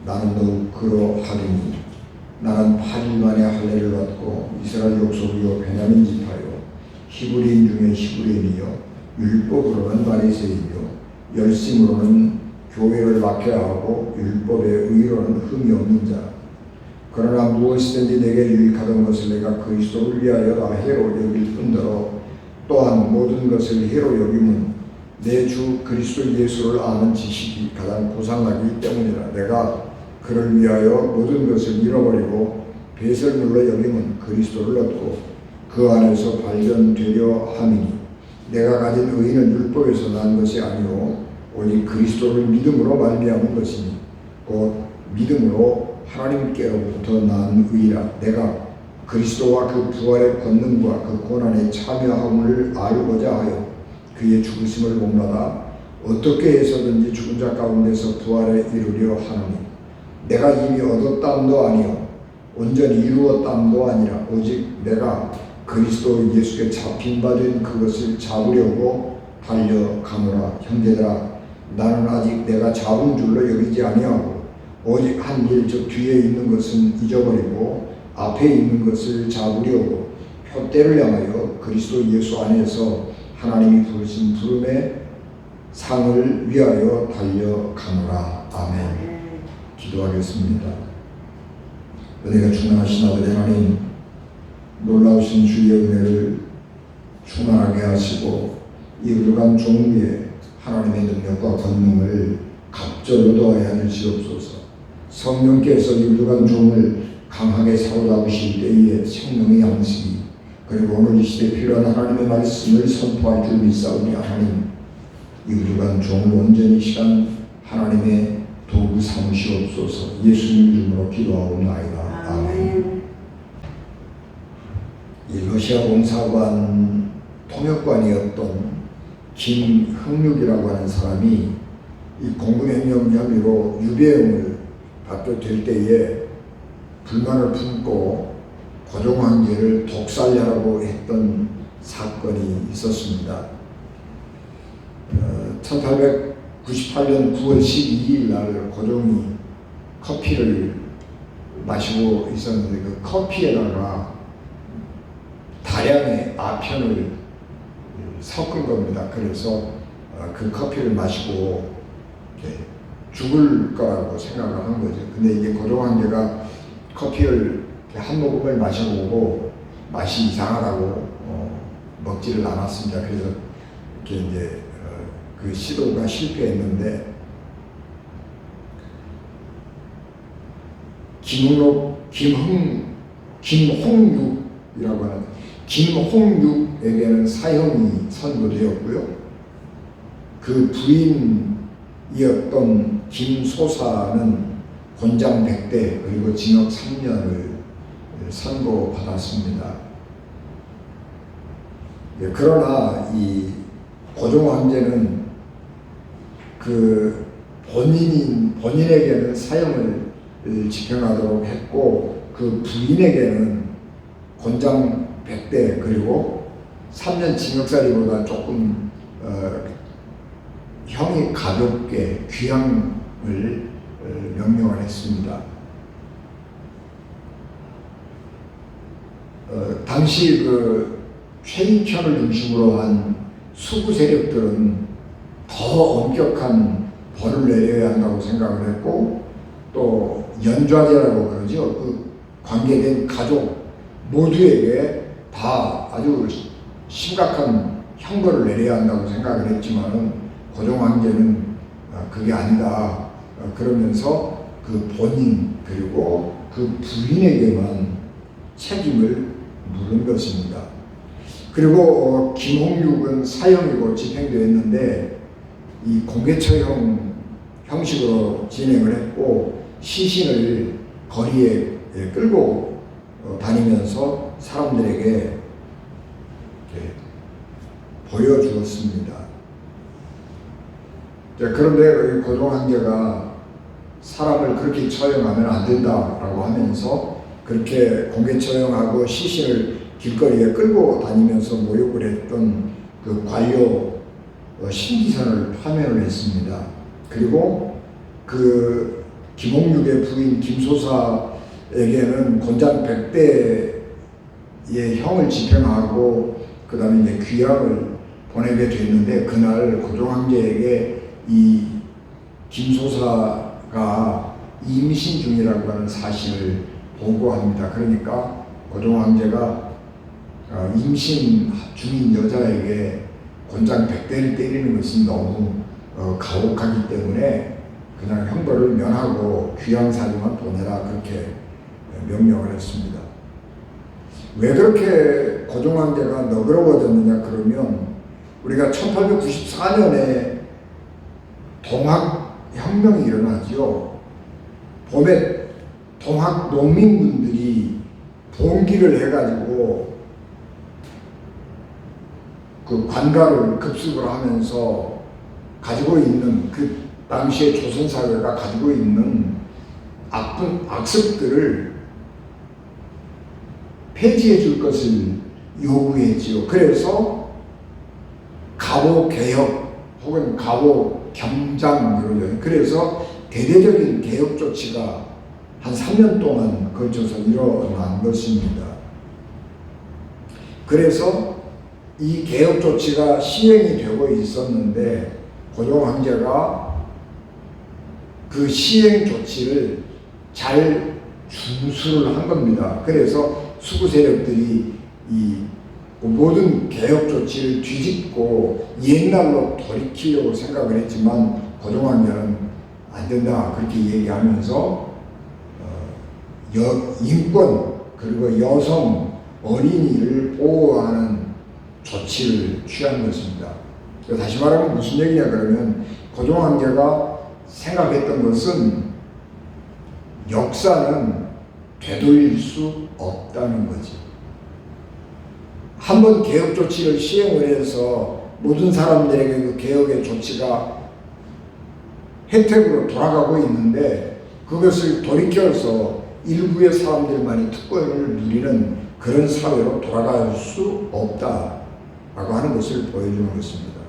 나는 더욱 그러하리니 나는 8일 만에 할례를 받고 이스라엘 족속이요 베냐민 지파요 히브리인 중에 히브리인이요 율법으로는 바리새인이요 열심으로는 교회를 막혀하고 율법의 의로는 흠이 없는 자. 그러나 무엇이든지 내게 유익하던 것을 내가 그리스도를 위하여 다 해로 여길 뿐더러 또한 모든 것을 해로 여김은 내 주 그리스도 예수를 아는 지식이 가장 보상하기 때문이라. 내가 그를 위하여 모든 것을 잃어버리고 벳을 눌러 여김은 그리스도를 얻고 그 안에서 발견되려 함이니 내가 가진 의는 율법에서 난 것이 아니오 오직 그리스도를 믿음으로 말미암은 것이니 곧 믿음으로 하나님께로부터 난 의라. 내가 그리스도와 그 부활의 권능과 그 고난에 참여함을 알고자 하여 그의 죽으심을 본받아 어떻게 해서든지 죽은 자 가운데서 부활에 이르려 하노니 내가 이미 얻었담도 아니요 온전히 이루었담도 아니라 오직 내가 그리스도 예수께 잡힌 바 된 그것을 잡으려고 달려가노라. 형제들아 나는 아직 내가 잡은 줄로 여기지 아니하고 오직 한 일 즉 뒤에 있는 것은 잊어버리고 앞에 있는 것을 잡으려고 표대를 향하여 그리스도 예수 안에서 하나님이 부르신 부름의 상을 위하여 달려가노라. 아멘. 기도하겠습니다. 은혜가 충만하신 아버지 하나님, 놀라우신 주의 은혜를 충만하게 하시고 이 의료관 종 위에 하나님의 능력과 권능을 갑절로 더하여 주시옵소서. 성령께서 이 의료관 종을 강하게 사로잡으실 때에 생명의 양식이 그리고 오늘 이 시대에 필요한 하나님의 말씀을 선포할 줄 믿사오니 하나님 이 의료관 종을 온전히 시간 하나님의 도구 삼으시옵소서. 예수님 이름으로 기도하옵나이다. 아멘. 이 러시아 공사관 통역관이었던 김흥육이라고 하는 사람이 이 공군횡령 혐의로 유배형을 받게 될 때에 불만을 품고 고종황제를 독살하라고 했던 사건이 있었습니다. 1898년 9월 12일 날 고종이 커피를 마시고 있었는데 그 커피에다가 다량의 아편을 섞은 겁니다. 그래서 그 커피를 마시고 죽을 거라고 생각을 한 거죠. 근데 이게 고종황제가 커피를 한 모금을 마셔보고 맛이 이상하다고 먹지를 않았습니다. 그래서 이렇게 이제 그 시도가 실패했는데 김홍육이라고 하는 김홍육에게는 사형이 선고되었고요. 그 부인이었던 김소사는 곤장 100대 그리고 징역 3년을 선고받았습니다. 그러나 이 고종황제는 그 본인에게는 사형을 집행하도록 했고 그 부인에게는 곤장 100대 그리고 3년 징역살이보다 조금 형이 가볍게 귀양을 명령을 했습니다. 당시 그 최인천을 중심으로 한 수구 세력들은 더 엄격한 벌을 내려야 한다고 생각을 했고 또 연좌제라고 그러죠. 그 관계된 가족 모두에게 다 아주 심각한 형벌을 내려야 한다고 생각을 했지만은 고종황제는 그게 아니다. 그러면서 그 본인 그리고 그 부인에게만 책임을 물은 것입니다. 그리고 김홍육은 사형이고 집행되었는데 이 공개처형 형식으로 진행을 했고 시신을 거리에 끌고 다니면서 사람들에게 보여주었습니다. 그런데 고종황제가 사람을 그렇게 처형하면 안 된다라고 하면서 그렇게 공개처형하고 시신을 길거리에 끌고 다니면서 모욕을 했던 그 관료 신기선을 파면을 했습니다. 그리고 그 김홍육의 부인 김소사에게는 곤장 100대의 형을 집행하고 그 다음에 이제 귀양을 보내게 됐는데 그날 고종황제에게 이 김소사가 임신 중이라고 하는 사실을 보고합니다. 그러니까 고종황제가 임신 중인 여자에게 곤장 100대를 때리는 것이 너무 가혹하기 때문에 그냥 형벌을 면하고 귀양살이만 보내라 그렇게 명령을 했습니다. 왜 그렇게 고종황제가 너그러워졌느냐 그러면 우리가 1894년에 동학혁명이 일어나죠. 봄에 동학 농민분들이 봉기를 해가지고 그 관가를 급습을 하면서 가지고 있는 그 당시의 조선사회가 가지고 있는 악습들을 폐지해 줄 것을 요구했지요. 그래서 가보개혁 혹은 가보경장 그러죠. 그래서 대대적인 개혁 조치가 한 3년 동안 걸쳐서 일어난 것입니다. 그래서 이 개혁 조치가 시행이 되고 있었는데 고종황제가 그 시행 조치를 잘 준수를 한 겁니다. 그래서 수구 세력들이 이 모든 개혁 조치를 뒤집고 옛날로 돌이키려고 생각을 했지만 고종황제는 안 된다 그렇게 얘기하면서 인권 그리고 여성 어린이를 보호하는 조치를 취한 것입니다. 다시 말하면 무슨 얘기냐 그러면 고종황제가 생각했던 것은 역사는 되돌릴 수 없다는 거지. 한번 개혁 조치를 시행을 해서 모든 사람들에게 그 개혁의 조치가 혜택으로 돌아가고 있는데 그것을 돌이켜서 일부의 사람들만이 특권을 누리는 그런 사회로 돌아갈 수 없다라고 하는 것을 보여주는 것입니다.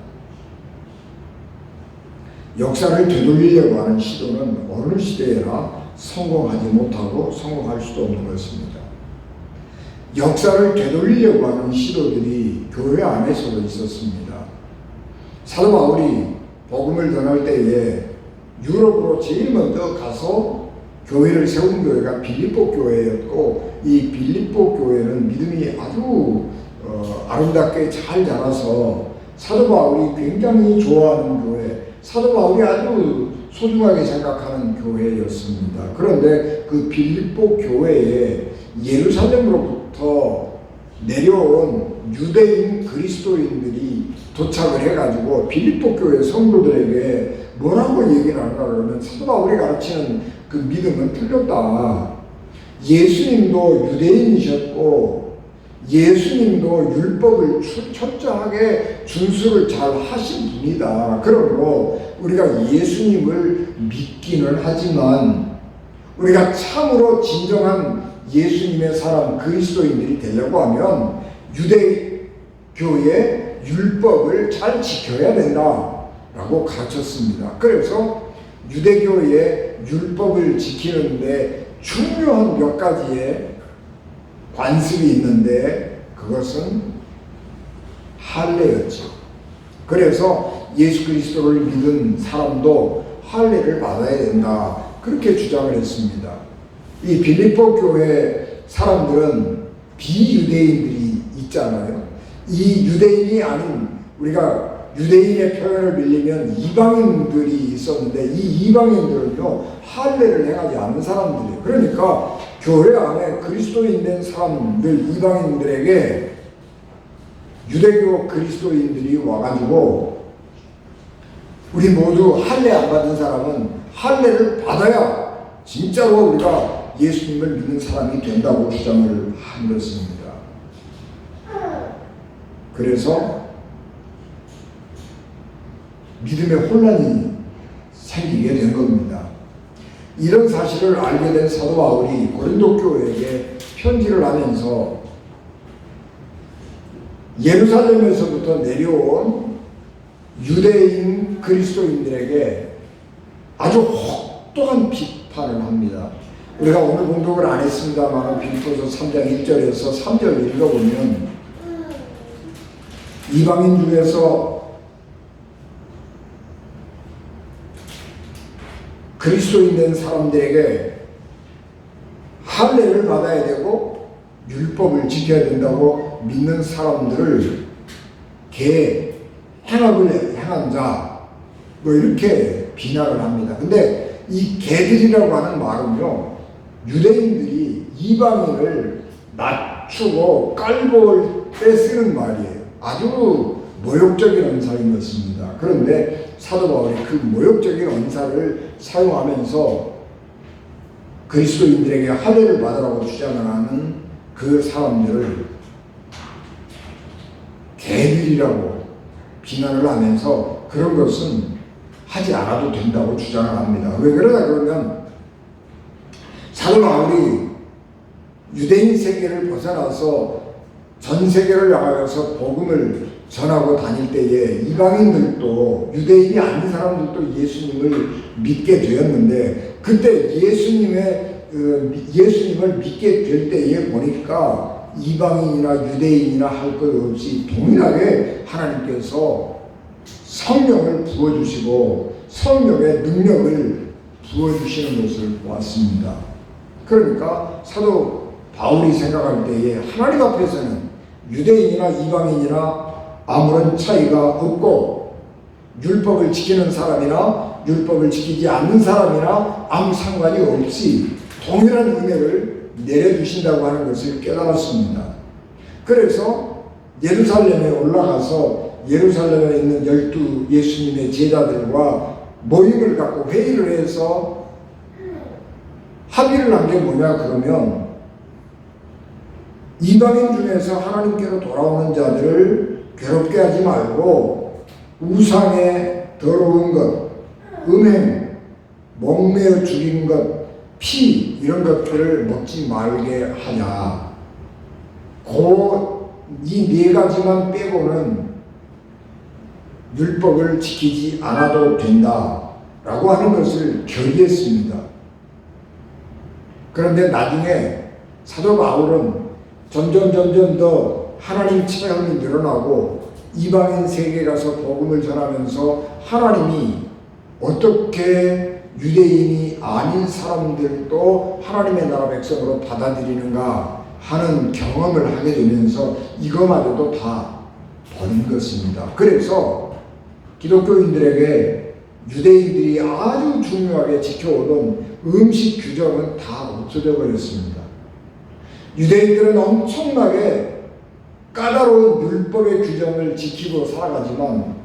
역사를 되돌리려고 하는 시도는 어느 시대에나 성공하지 못하고 성공할 수도 없는 것입니다. 역사를 되돌리려고 하는 시도들이 교회 안에서도 있었습니다. 사도 바울이 복음을 전할 때에 유럽으로 제일 먼저 가서 교회를 세운 교회가 빌립보 교회였고, 이 빌립보 교회는 믿음이 아주 아름답게 잘 자라서 사도 바울이 굉장히 좋아하는 교회, 사도 바울이 아주 소중하게 생각하는 교회였습니다. 그런데 그 빌립보 교회에 예루살렘으로부터 내려온 유대인 그리스도인들이 도착을 해가지고 빌립보 교회 성도들에게 뭐라고 얘기를 하는가 그러면, 사도 바울이 가르치는 그 믿음은 틀렸다. 예수님도 유대인이셨고 예수님도 율법을 철저하게 준수를 잘 하신 분이다. 그러므로 우리가 예수님을 믿기는 하지만 우리가 참으로 진정한 예수님의 사람 그리스도인들이 되려고 하면 유대교의 율법을 잘 지켜야 된다라고 가르쳤습니다. 그래서 유대교의 율법을 지키는데 중요한 몇 가지의 관습이 있는데 그것은 할례였죠. 그래서 예수 그리스도를 믿은 사람도 할례를 받아야 된다, 그렇게 주장을 했습니다. 이 빌립보 교회 사람들은 비유대인들이 있잖아요. 이 유대인이 아닌, 우리가 유대인의 표현을 빌리면 이방인들이 있었는데, 이 이방인들은요 할례를 행하지 않는 사람들이에요. 그러니까 교회 안에 그리스도인 된 사람들, 이방인들에게 유대교 그리스도인들이 와가지고 우리 모두 할례 안 받은 사람은 할례를 받아야 진짜로 우리가 예수님을 믿는 사람이 된다고 주장을 한 것입니다. 그래서 믿음의 혼란이 생기게 된 겁니다. 이런 사실을 알게 된 사도 바울이 고린도 교회에게 편지를 하면서 예루살렘에서부터 내려온 유대인 그리스도인들에게 아주 혹독한 비판을 합니다. 우리가 오늘 공독을 안 했습니다만 빌립보서 3장 1절에서 3절 읽어보면, 이방인 중에서 그리스도인 된 사람들에게 할례를 받아야 되고 율법을 지켜야 된다고 믿는 사람들을 행악을 행한 자, 뭐 이렇게 비난을 합니다. 근데 이 개들이라고 하는 말은요, 유대인들이 이방인을 낮추고 깔볼 때 쓰는 말이에요. 아주 모욕적인 언사인 것입니다. 그런데 사도 바울이 그 모욕적인 언사를 사용하면서 그리스도인들에게 할례를 받으라고 주장을 하는 그 사람들을 개들이라고 비난을 하면서 그런 것은 하지 않아도 된다고 주장을 합니다. 왜 그러냐 그러면, 사도 바울이 유대인 세계를 벗어나서 전 세계를 나가서 복음을 전하고 다닐 때에 이방인들도, 유대인이 아닌 사람들도 예수님을 믿게 되었는데, 그때 예수님을 믿게 될 때에 보니까 이방인이나 유대인이나 할 것 없이 동일하게 하나님께서 성령을 부어주시고 성령의 능력을 부어주시는 것을 보았습니다. 그러니까 사도 바울이 생각할 때에 하나님 앞에서는 유대인이나 이방인이나 아무런 차이가 없고, 율법을 지키는 사람이나 율법을 지키지 않는 사람이나 아무 상관이 없이 동일한 은혜를 내려주신다고 하는 것을 깨달았습니다. 그래서 예루살렘에 올라가서 예루살렘에 있는 12 예수님의 제자들과 모임을 갖고 회의를 해서 합의를 한 게 뭐냐 그러면, 이방인 중에서 하나님께로 돌아오는 자들을 괴롭게 하지 말고 우상의 더러운 것, 음행, 목매어 죽인 것, 피 이런 것들을 먹지 말게 하냐. 이 네 가지만 빼고는 율법을 지키지 않아도 된다라고 하는 것을 결의했습니다. 그런데 나중에 사도 바울은 점점 더 하나님 체험이 늘어나고 이방인 세계에 가서 복음을 전하면서 하나님이 어떻게 유대인이 아닌 사람들도 하나님의 나라 백성으로 받아들이는가 하는 경험을 하게 되면서 이거마저도 다 버린 것입니다. 그래서 기독교인들에게 유대인들이 아주 중요하게 지켜오던 음식 규정은 다 없어져 버렸습니다. 유대인들은 엄청나게 까다로운 율법의 규정을 지키고 살아가지만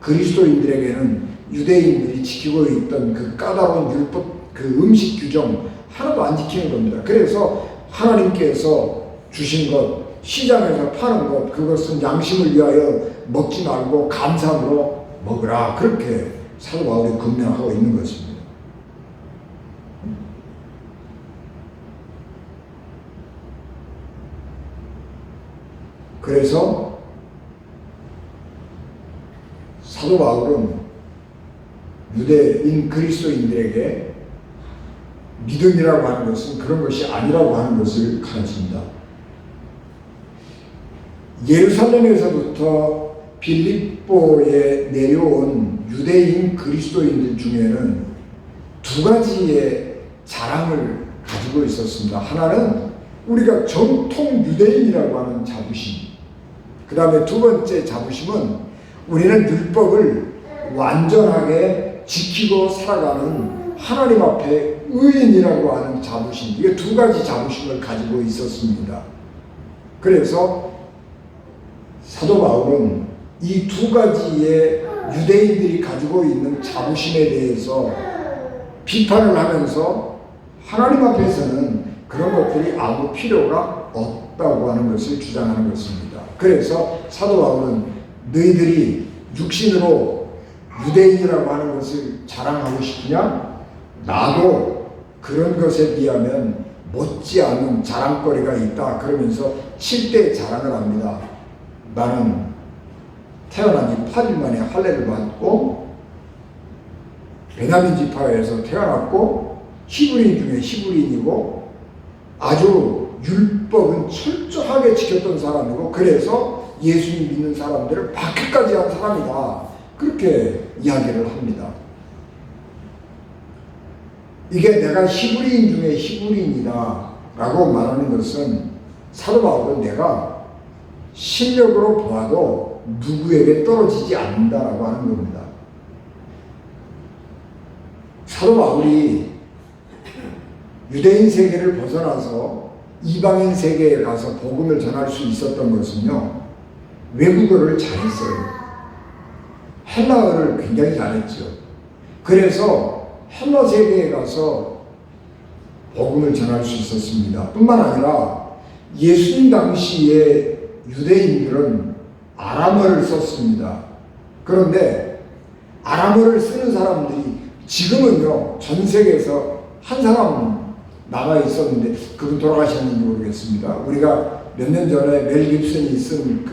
그리스도인들에게는 유대인들이 지키고 있던 그 까다로운 율법, 그 음식 규정 하나도 안 지키는 겁니다. 그래서 하나님께서 주신 것, 시장에서 파는 것, 그것은 양심을 위하여 먹지 말고 감사함으로 먹으라. 그렇게 사도 바울이 금명하고 있는 것입니다. 그래서 사도 바울은 유대인 그리스도인들에게 믿음이라고 하는 것은 그런 것이 아니라고 하는 것을 가르칩니다. 예루살렘에서부터 빌립보에 내려온 유대인 그리스도인들 중에는 두 가지의 자랑을 가지고 있었습니다. 하나는 우리가 정통 유대인이라고 하는 자부심, 그 다음에 두 번째 자부심은 우리는 율법을 완전하게 지키고 살아가는 하나님 앞에 의인이라고 하는 자부심, 이게 두 가지 자부심을 가지고 있었습니다. 그래서 사도 바울은 이 두 가지의 유대인들이 가지고 있는 자부심에 대해서 비판을 하면서 하나님 앞에서는 그런 것들이 아무 필요가 없다고 하는 것을 주장하는 것입니다. 그래서 사도 바울은 너희들이 육신으로 유대인이라고 하는 것을 자랑하고 싶으냐? 나도 그런 것에 비하면 못지않은 자랑거리가 있다. 그러면서 7대 자랑을 합니다. 나는 태어난 지 8일 만에 할례를 받고 베냐민 지파에서 태어났고 히브리인 중에 히브리인이고 아주 율법은 철저하게 지켰던 사람이고 그래서 예수님 믿는 사람들을 박해까지 한 사람이다. 그렇게 이야기를 합니다. 이게 내가 히브리인 중에 히브리인이다 라고 말하는 것은 사도 바울은 내가 실력으로 보아도 누구에게 떨어지지 않는다라고 하는 겁니다. 사도 바울이 유대인 세계를 벗어나서 이방인 세계에 가서 복음을 전할 수 있었던 것은요, 외국어를 잘했어요. 헬라어를 굉장히 잘했죠. 그래서 헬라 세계에 가서 복음을 전할 수 있었습니다. 뿐만 아니라 예수님 당시에 유대인들은 아람어를 썼습니다. 그런데 아람어를 쓰는 사람들이 지금은요, 전 세계에서 한 사람 남아 있었는데 그분 돌아가셨는지 모르겠습니다. 우리가 몇 년 전에 멜 깁슨이 쓴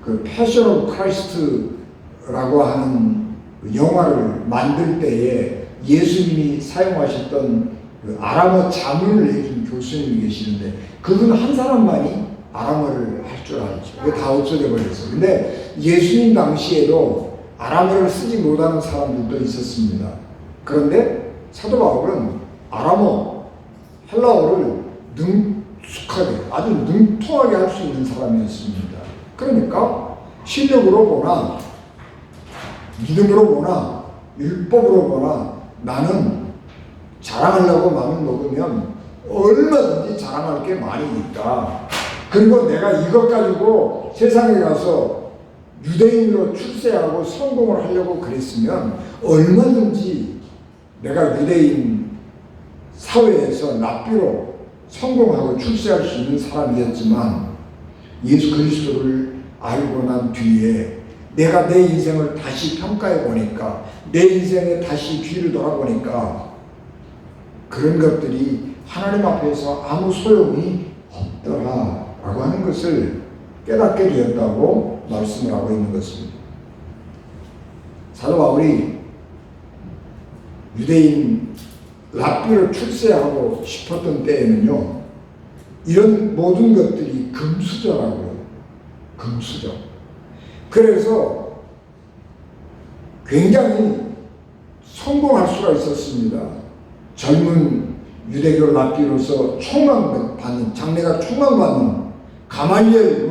그 패션 오브 크라이스트라고 하는 영화를 만들 때에 예수님이 사용하셨던 그 아람어 자문을 해준 교수님이 계시는데 그분 한 사람만이 아람어를 할 줄 알죠. 그게 다 없어져 버렸어요. 근데 예수님 당시에도 아람어를 쓰지 못하는 사람들도 있었습니다. 그런데 사도 바울은 아람어, 헬라어를 능숙하게, 아주 능통하게 할 수 있는 사람이었습니다. 그러니까 실력으로 보나 믿음으로 보나 율법으로 보나 나는 자랑하려고 마음을 먹으면 얼마든지 자랑할 게 많이 있다. 그리고 내가 이것 가지고 세상에 가서 유대인으로 출세하고 성공을 하려고 그랬으면 얼마든지 내가 유대인 사회에서 납비로 성공하고 출세할 수 있는 사람이었지만 예수 그리스도를 알고 난 뒤에 내가 내 인생을 다시 평가해 보니까, 내 인생에 다시 뒤를 돌아보니까 그런 것들이 하나님 앞에서 아무 소용이 없더라라고 하는 것을 깨닫게 되었다고 말씀을 하고 있는 것입니다. 사도 바울이 유대인 랍비를 출세하고 싶었던 때에는요, 이런 모든 것들이 금수저라고요. 금수저. 그래서 굉장히 성공할 수가 있었습니다. 젊은 유대교 랍비로서 총망받는, 장래가 총망받는 가말리엘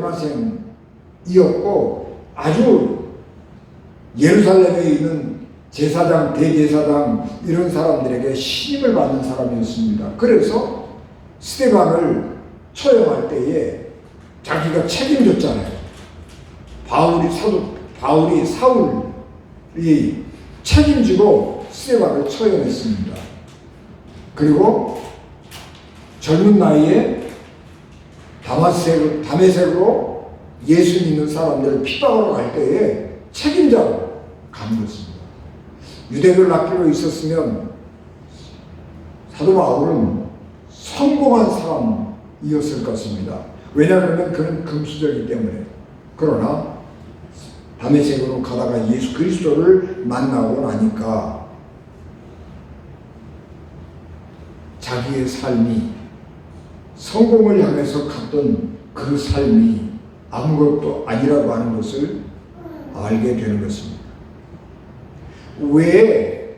문화생이었고, 아주 예루살렘에 있는 제사장, 대제사장 이런 사람들에게 신임을 받는 사람이었습니다. 그래서 스데반을 처형할 때에 자기가 책임졌잖아요. 바울이 사울이 책임지고 스데반을 처형했습니다. 그리고 젊은 나이에 다메섹으로 예수 믿는 사람들을 피박하러 갈 때에 책임자로 가는 것입니다. 유대교 랍비로 있었으면 사도 바울은 성공한 사람이었을 것입니다. 왜냐하면 그는 금수저이기 때문에. 그러나 다메섹으로 가다가 예수 그리스도를 만나고 나니까 자기의 삶이, 성공을 향해서 갔던 그 삶이 아무것도 아니라고 하는 것을 알게 되는 것입니다. 왜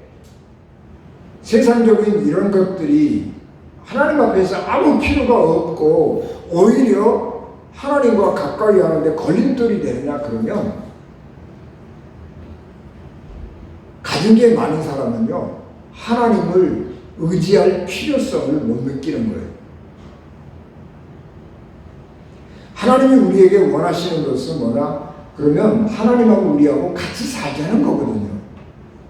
세상적인 이런 것들이 하나님 앞에서 아무 필요가 없고 오히려 하나님과 가까이 하는데 걸림돌이 되느냐 그러면, 가진 게 많은 사람은요, 하나님을 의지할 필요성을 못 느끼는 거예요. 하나님이 우리에게 원하시는 것은 뭐냐? 그러면 하나님하고 우리하고 같이 살자는 거거든요.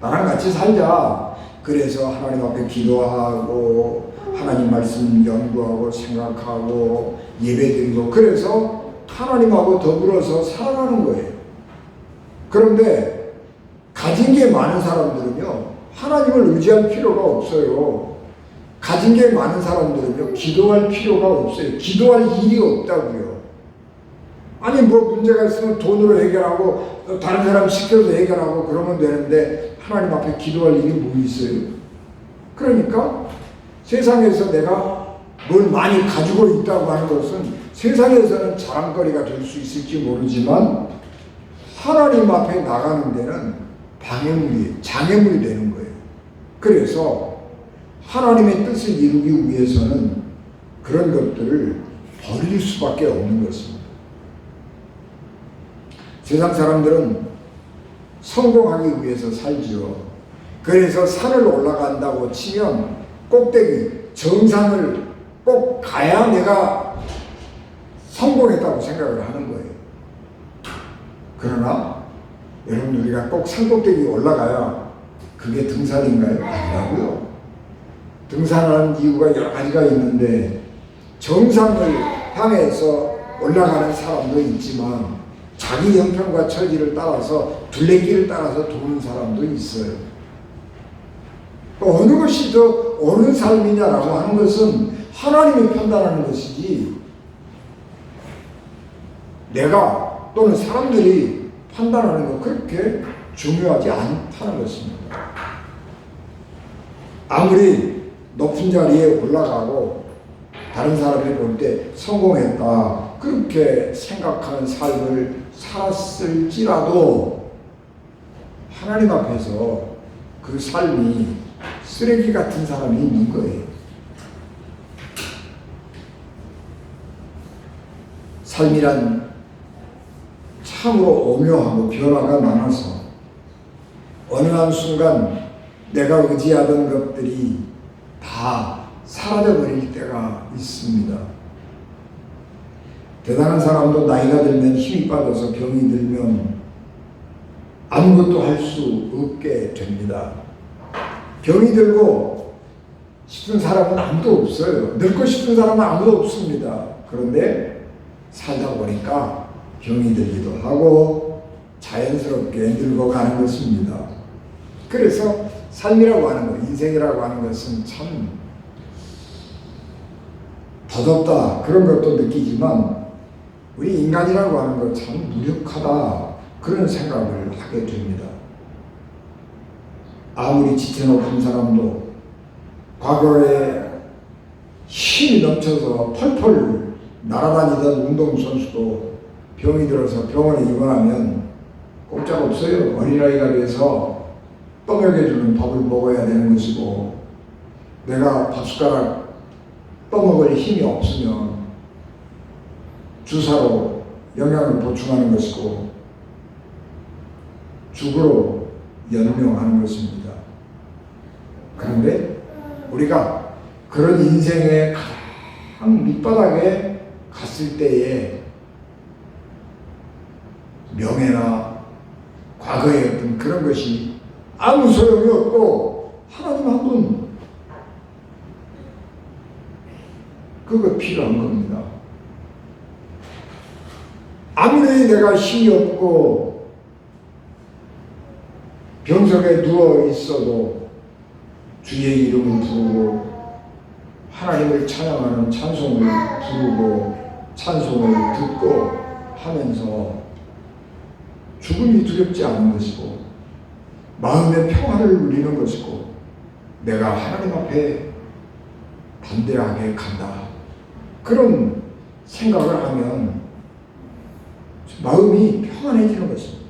나랑 같이 살자. 그래서 하나님 앞에 기도하고 하나님 말씀 연구하고 생각하고 예배드리고, 그래서 하나님하고 더불어서 살아가는 거예요. 그런데 가진 게 많은 사람들은요, 하나님을 의지할 필요가 없어요. 가진 게 많은 사람들은요, 기도할 필요가 없어요. 기도할 일이 없다고요. 아니 뭐 문제가 있으면 돈으로 해결하고 다른 사람 시켜서 해결하고 그러면 되는데 하나님 앞에 기도할 일이 뭐 있어요? 그러니까 세상에서 내가 뭘 많이 가지고 있다고 하는 것은 세상에서는 자랑거리가 될 수 있을지 모르지만 하나님 앞에 나가는 데는 방해물이, 장애물이 되는 거예요. 그래서 하나님의 뜻을 이루기 위해서는 그런 것들을 버릴 수밖에 없는 것입니다. 세상 사람들은 성공하기 위해서 살지요. 그래서 산을 올라간다고 치면 꼭대기, 정상을 꼭 가야 내가 성공했다고 생각을 하는 거예요. 그러나 여러분, 우리가 꼭 산꼭대기 올라가야 그게 등산인가요? 아니라고요. 등산하는 이유가 여러 가지가 있는데 정상을 향해서 올라가는 사람도 있지만 자기 형편과 처지를 따라서 둘레길을 따라서 도는 사람도 있어요. 어느 것이 더 옳은 삶이냐라고 하는 것은 하나님이 판단하는 것이지 내가 또는 사람들이 판단하는 건 그렇게 중요하지 않다는 것입니다. 아무리 높은 자리에 올라가고 다른 사람이 볼 때 성공했다 그렇게 생각하는 삶을 살았을지라도 하나님 앞에서 그 삶이 쓰레기 같은 사람이 있는 거예요. 삶이란 참으로 오묘하고 변화가 많아서 어느 한순간 내가 의지하던 것들이 다 사라져버릴 때가 있습니다. 대단한 사람도 나이가 들면 힘이 빠져서 병이 들면 아무것도 할 수 없게 됩니다. 병이 들고 싶은 사람은 아무도 없어요. 늙고 싶은 사람은 아무도 없습니다. 그런데 살다 보니까 병이 들기도 하고 자연스럽게 늙어가는 것입니다. 그래서 삶이라고 하는 것, 인생이라고 하는 것은 참 더덥다 그런 것도 느끼지만 우리 인간이라고 하는 것 참 무력하다 그런 생각을 하게 됩니다. 아무리 지체 높은 사람도 과거에 힘이 넘쳐서 펄펄 날아다니던 운동선수도 병이 들어서 병원에 입원하면 꼼짝없어요. 어린아이가 돼서 떠먹여주는 밥을 먹어야 되는 것이고 내가 밥숟가락 떠먹을 힘이 없으면 주사로 영양을 보충하는 것이고 죽으로 연명하는 것입니다. 그런데 우리가 그런 인생의 가장 밑바닥에 갔을 때에 명예나 과거의 어떤 그런 것이 아무 소용이 없고 하나님 한 분 그거 필요한 겁니다. 아무리 내가 힘이 없고 병석에 누워 있어도 주의 이름을 부르고 하나님을 찬양하는 찬송을 부르고 찬송을 듣고 하면서 죽음이 두렵지 않은 것이고 마음의 평화를 누리는 것이고 내가 하나님 앞에 담대하게 간다 그런 생각을 하면 마음이 평안해지는 것입니다.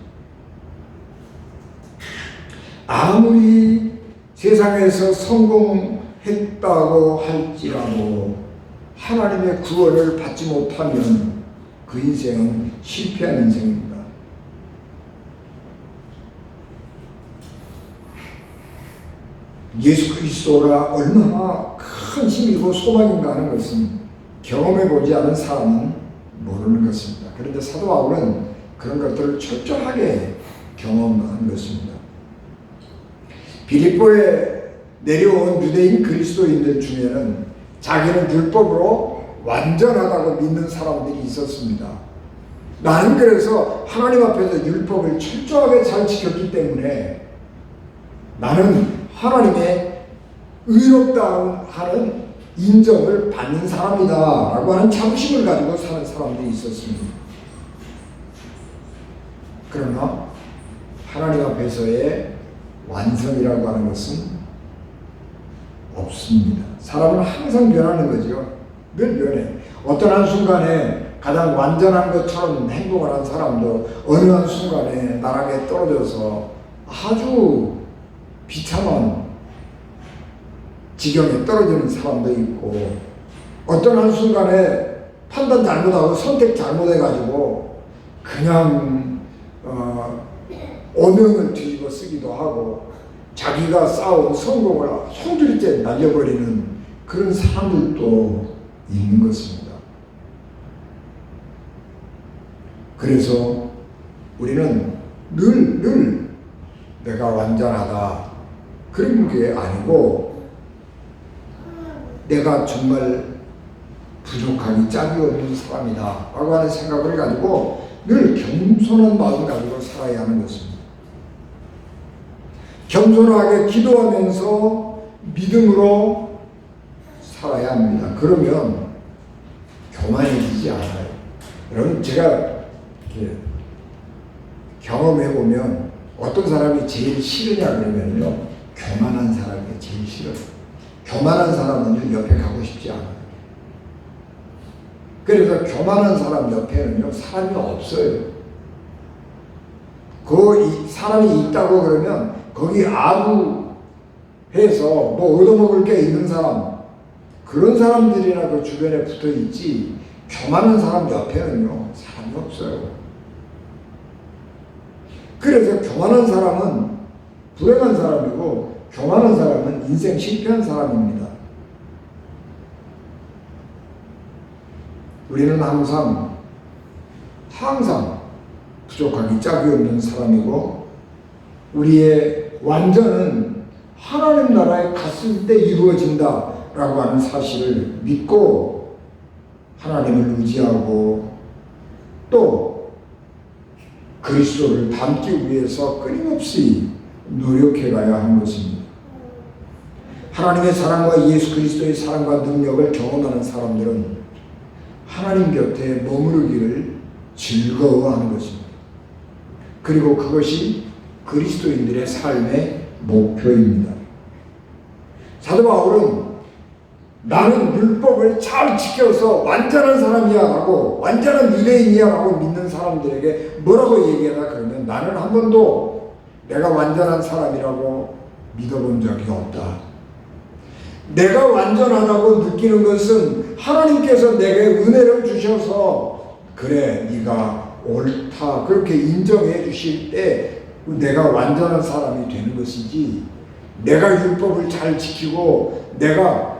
아무리 세상에서 성공했다고 할지라도 하나님의 구원을 받지 못하면 그 인생은 실패한 인생입니다. 예수 그리스도가 얼마나 큰 힘이고 소망인가 하는 것은 경험해보지 않은 사람은 모르는 것입니다. 그런데 사도 바울은 그런 것들을 철저하게 경험한 것입니다. 빌립보에 내려온 유대인 그리스도인들 중에는 자기는 율법으로 완전하다고 믿는 사람들이 있었습니다. 나는 그래서 하나님 앞에서 율법을 철저하게 잘 지켰기 때문에 나는 하나님의 의롭다 하는 인정을 받는 사람이다 라고 하는 자부심을 가지고 사는 사람들이 있었습니다. 그러나 하나님 앞에서의 완성이라고 하는 것은 없습니다. 사람은 항상 변하는 거죠. 늘 변해. 어떤 한순간에 가장 완전한 것처럼 행동을 한 사람도 어느 한순간에 나락에 떨어져서 아주 비참한 지경에 떨어지는 사람도 있고 어떤 한순간에 판단 잘못하고 선택 잘못해가지고 그냥 오명을 뒤집어 쓰기도 하고 자기가 쌓아온 성공을 송두리째 날려버리는 그런 사람들도 있는 것입니다. 그래서 우리는 늘 내가 완전하다 그런 게 아니고 내가 정말 부족하기 짝이 없는 사람이다 라고 하는 생각을 가지고 늘 겸손한 마음을 가지고 살아야 하는 것입니다. 겸손하게 기도하면서 믿음으로 살아야 합니다. 그러면 교만해지지 않아요. 여러분 제가 경험해보면 어떤 사람이 제일 싫으냐 그러면요 교만한 사람이 제일 싫어요. 교만한 사람은 옆에 가고 싶지 않아요. 그래서 교만한 사람 옆에는요 사람이 없어요. 그 사람이 있다고 그러면 거기 아부해서 뭐 얻어먹을 게 있는 사람 그런 사람들이나 그 주변에 붙어 있지 교만한 사람 옆에는요 사람이 없어요. 그래서 교만한 사람은 불행한 사람이고 교만한 사람은 인생 실패한 사람입니다. 우리는 항상 부족하기 짝이 없는 사람이고 우리의 완전은 하나님 나라에 갔을 때 이루어진다라고 하는 사실을 믿고 하나님을 의지하고 또 그리스도를 닮기 위해서 끊임없이 노력해 가야 하는 것입니다. 하나님의 사랑과 예수 그리스도의 사랑과 능력을 경험하는 사람들은 하나님 곁에 머무르기를 즐거워하는 것입니다. 그리고 그것이 그리스도인들의 삶의 목표입니다. 사도 바울은 나는 율법을 잘 지켜서 완전한 사람이야 라고, 완전한 유대인이야 라고 믿는 사람들에게 뭐라고 얘기하나 그러면 나는 한 번도 내가 완전한 사람이라고 믿어본 적이 없다. 내가 완전하다고 느끼는 것은 하나님께서 내게 은혜를 주셔서 그래 네가 옳다 그렇게 인정해 주실 때 내가 완전한 사람이 되는 것이지, 내가 율법을 잘 지키고 내가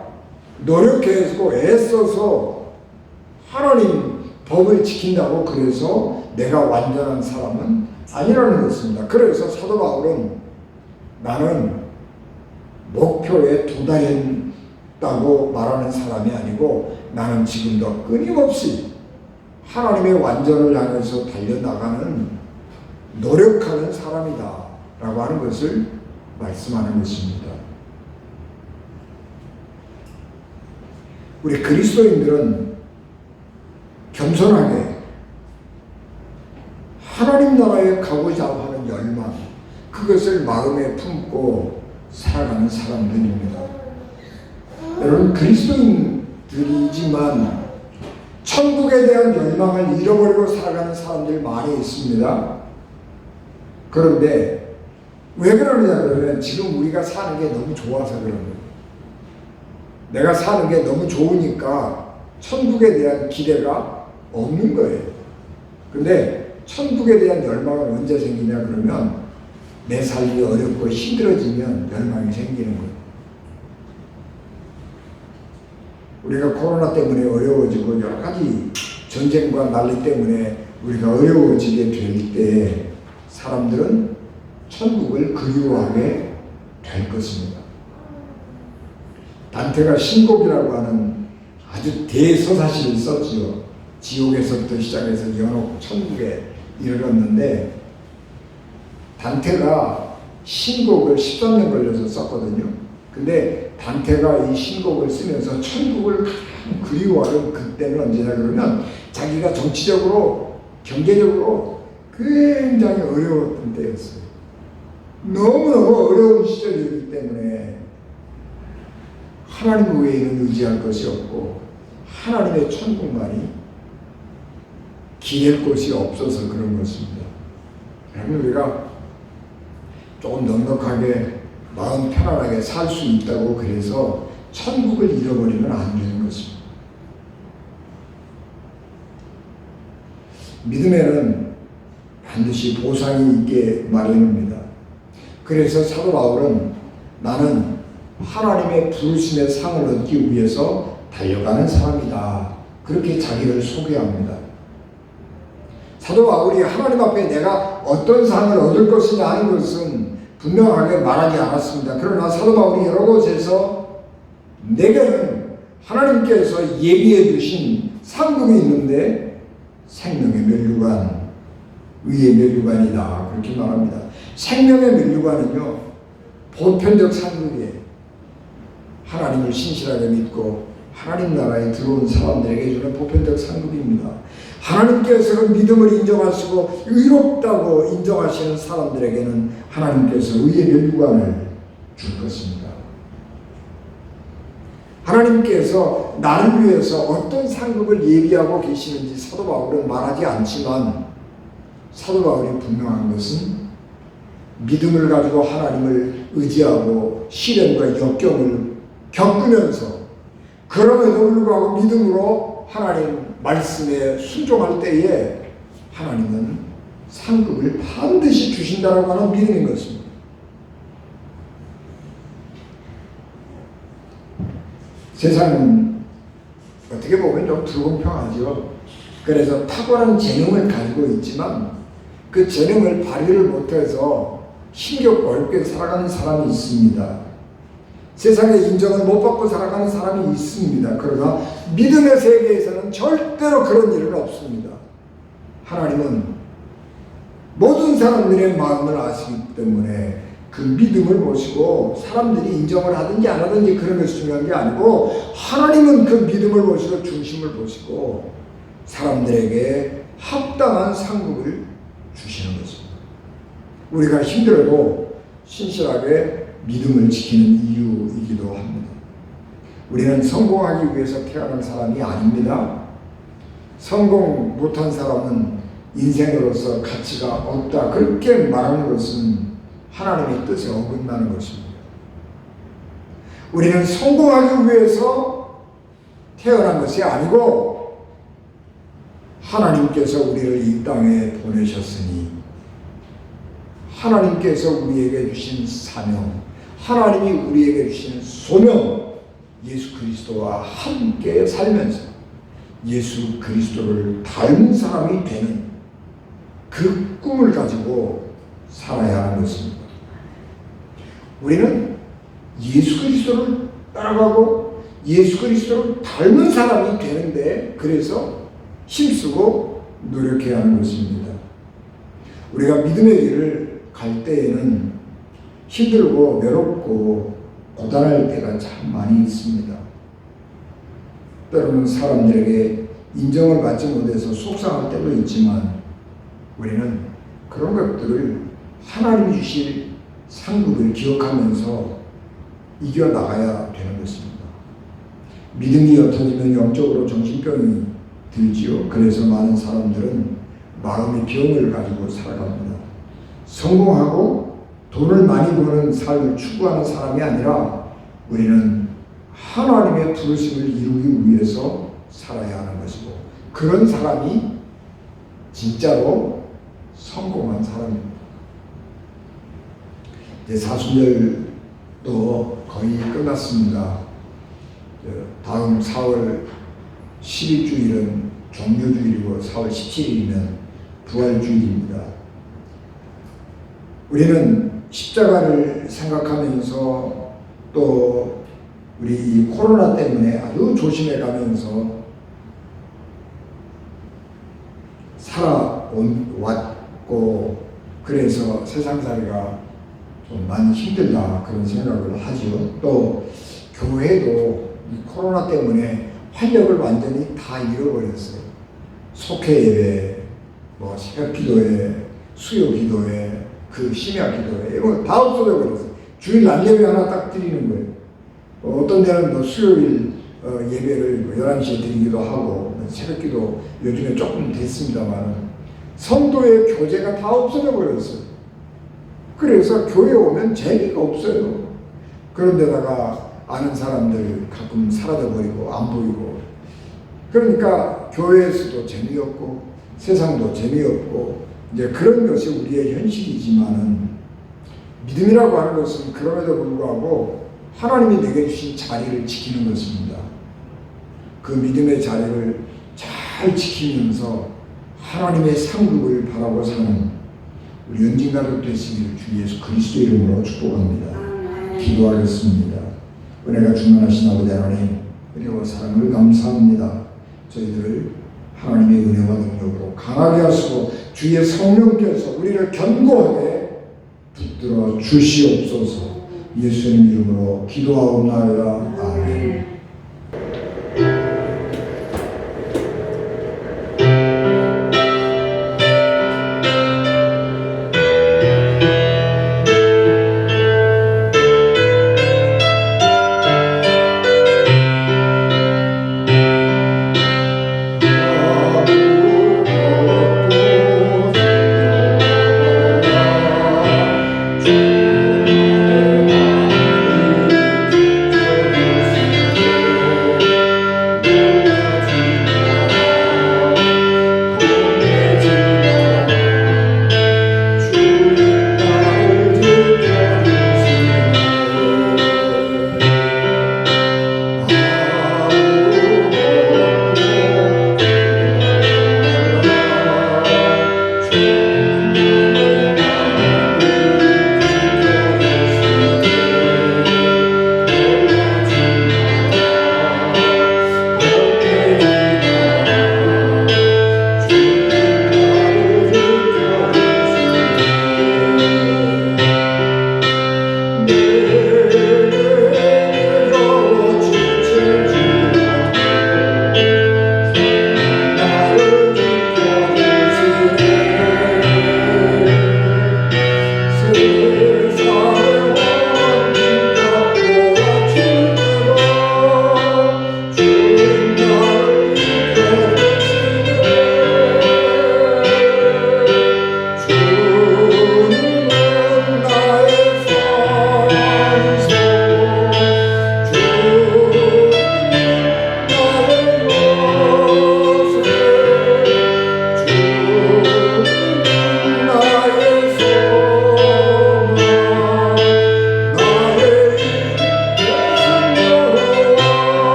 노력해서 애써서 하나님 법을 지킨다고 그래서 내가 완전한 사람은 아니라는 것입니다. 그래서 사도 바울은 나는 목표에 도달했다고 말하는 사람이 아니고 나는 지금도 끊임없이 하나님의 완전을 향해서 달려나가는 노력하는 사람이다 라고 하는 것을 말씀하는 것입니다. 우리 그리스도인들은 겸손하게 하나님 나라에 가고자 하는 열망, 그것을 마음에 품고 살아가는 사람들입니다. 여러분, 그리스도인들이지만 천국에 대한 열망을 잃어버리고 살아가는 사람들 많이 있습니다. 그런데 왜 그러느냐 그러면 지금 우리가 사는 게 너무 좋아서 그런 거예요. 내가 사는 게 너무 좋으니까 천국에 대한 기대가 없는 거예요. 근데 천국에 대한 열망은 언제 생기냐 그러면 내 삶이 어렵고 힘들어지면 열망이 생기는 거예요. 우리가 코로나 때문에 어려워지고 여러 가지 전쟁과 난리 때문에 우리가 어려워지게 될 때 사람들은 천국을 그리워하게 될 것입니다. 단테가 신곡이라고 하는 아주 대서사시를 썼지요. 지옥에서부터 시작해서 연옥 천국에 이르렀는데 단테가 신곡을 13년 걸려서 썼거든요. 근데 단테가 이 신곡을 쓰면서 천국을 그리워하는 그때는 언제냐 그러면 자기가 정치적으로 경제적으로 굉장히 어려웠던 때였어요. 너무너무 어려운 시절이기 때문에 하나님 외에는 의지할 것이 없고 하나님의 천국만이 기댈 곳이 없어서 그런 것입니다. 여러분, 우리가 조금 넉넉하게 마음 편안하게 살 수 있다고 그래서 천국을 잃어버리면 안 되는 것입니다. 믿음에는 반드시 보상이 있게 마련입니다. 그래서 사도 바울은 나는 하나님의 부르심의 상을 얻기 위해서 달려가는 사람이다, 그렇게 자기를 소개합니다. 사도 바울이 하나님 앞에 내가 어떤 상을 얻을 것이냐 하는 것은 분명하게 말하지 않았습니다. 그러나 사도 바울이 여러 곳에서 내게는 하나님께서 예비해 주신 상급이 있는데 생명의 면류관, 의의 면류관이다, 그렇게 말합니다. 생명의 면류관은요, 보편적 상급이에요. 하나님을 신실하게 믿고 하나님 나라에 들어온 사람들에게 주는 보편적 상급입니다. 하나님께서 그 믿음을 인정하시고 의롭다고 인정하시는 사람들에게는 하나님께서 의의 면류관을 줄 것입니다. 하나님께서 나를 위해서 어떤 상급을 예비하고 계시는지 사도 바울은 말하지 않지만 사도 바울이 분명한 것은 믿음을 가지고 하나님을 의지하고 시련과 역경을 겪으면서 그럼에도 불구하고 믿음으로 하나님 말씀에 순종할 때에 하나님은 상급을 반드시 주신다고 하는 믿음인 것입니다. 세상은 어떻게 보면 좀 불공평하죠. 그래서 탁월한 재능을 가지고 있지만 그 재능을 발휘를 못해서 힘겹고 어렵게 살아가는 사람이 있습니다. 세상의 인정을 못 받고 살아가는 사람이 있습니다. 그러나 믿음의 세계에서는 절대로 그런 일은 없습니다. 하나님은 모든 사람들의 마음을 아시기 때문에 그 믿음을 보시고 사람들이 인정을 하든지 안 하든지 그런 것이 중요한 게 아니고 하나님은 그 믿음을 보시고 중심을 보시고 사람들에게 합당한 상급을 주시는 것입니다. 우리가 힘들어도 신실하게 믿음을 지키는 이유이기도 합니다. 우리는 성공하기 위해서 태어난 사람이 아닙니다. 성공 못한 사람은 인생으로서 가치가 없다. 그렇게 말하는 것은 하나님의 뜻에 어긋나는 것입니다. 우리는 성공하기 위해서 태어난 것이 아니고 하나님께서 우리를 이 땅에 보내셨으니 하나님께서 우리에게 주신 사명, 하나님이 우리에게 주신 소명, 예수 그리스도와 함께 살면서 예수 그리스도를 닮은 사람이 되는 그 꿈을 가지고 살아야 하는 것입니다. 우리는 예수 그리스도를 따라가고 예수 그리스도를 닮은 사람이 되는데 그래서 힘쓰고 노력해야 하는 것입니다. 우리가 믿음의 길을 갈 때에는 힘들고 외롭고 고단할 때가 참 많이 있습니다. 때로는 사람들에게 인정을 받지 못해서 속상할 때도 있지만 우리는 그런 것들을 하나님이 주실 상급을 기억하면서 이겨나가야 되는 것입니다. 믿음이 옅어지면 영적으로 정신병이 들지요. 그래서 많은 사람들은 마음의 병을 가지고 살아갑니다. 성공하고 돈을 많이 버는 삶을 추구하는 사람이 아니라 우리는 하나님의 부르심을 이루기 위해서 살아야 하는 것이고 그런 사람이 진짜로 성공한 사람입니다. 이제 사순절도 거의 끝났습니다. 다음 4월 11주일은 종료주일이고 4월 17일이면 부활주일입니다. 우리는 십자가를 생각하면서 또 우리 이 코로나 때문에 아주 조심해 가면서 살아왔고 그래서 세상살이가 좀 많이 힘들다 그런 생각을 하죠. 또 교회도 이 코로나 때문에 활력을 완전히 다 잃어버렸어요. 속회 예배, 뭐 새벽 기도회, 수요 기도회, 그 심야 기도회 이거 다 없어져 버렸어요. 주일 낮 예배 하나 딱 드리는 거예요. 어떤 데는 뭐 수요일 예배를 뭐 11시에 드리기도 하고 새벽 기도 요즘에 조금 됐습니다만 성도의 교제가 다 없어져 버렸어요. 그래서 교회 오면 재미가 없어요. 그런데다가 아는 사람들 가끔 사라져 버리고 안 보이고 그러니까 교회에서도 재미없고 세상도 재미없고 이제 그런 것이 우리의 현실이지만은 믿음이라고 하는 것은 그럼에도 불구하고 하나님이 내게 주신 자리를 지키는 것입니다. 그 믿음의 자리를 잘 지키면서 하나님의 상급을 바라고 사는 우리 연진가족 되시기를 주 예수 그리스도 이름으로 축복합니다. 기도하겠습니다. 은혜가 충만하신 아버지 하나님, 은혜와 사랑을 감사합니다. 저희들을 하나님의 은혜와 능력으로 강하게 하시고 주의 성령께서 우리를 견고하게 붙들어 주시옵소서. 예수님 이름으로 기도하옵나이다. 아멘.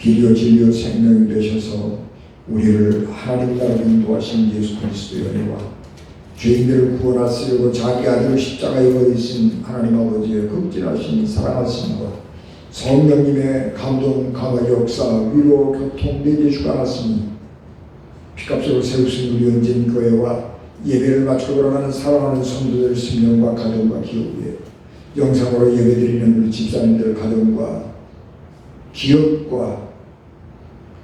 길이요 진리요 생명이 되셔서 우리를 하나님 나라로 인도하신 예수 그리스도의 은혜와 죄인들을 구원하시려고 자기 아들을 십자가에 버리신 하나님 아버지의 극진하신 사랑하심과 성령님의 감동 감화 역사 위로 교통 내게 주관하시니 피값으로 세우신 우리 언제인 교회와 예배를 마치고 돌아가는 사랑하는 성도들 생명과 가정과 기업 위에 영상으로 예배드리는 우리 집사님들 가정과 기업과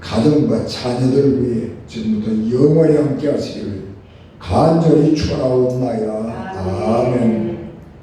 가정과 자녀들 위해 지금부터 영원히 함께 하시기를 간절히 축원하옵나이다. 아멘.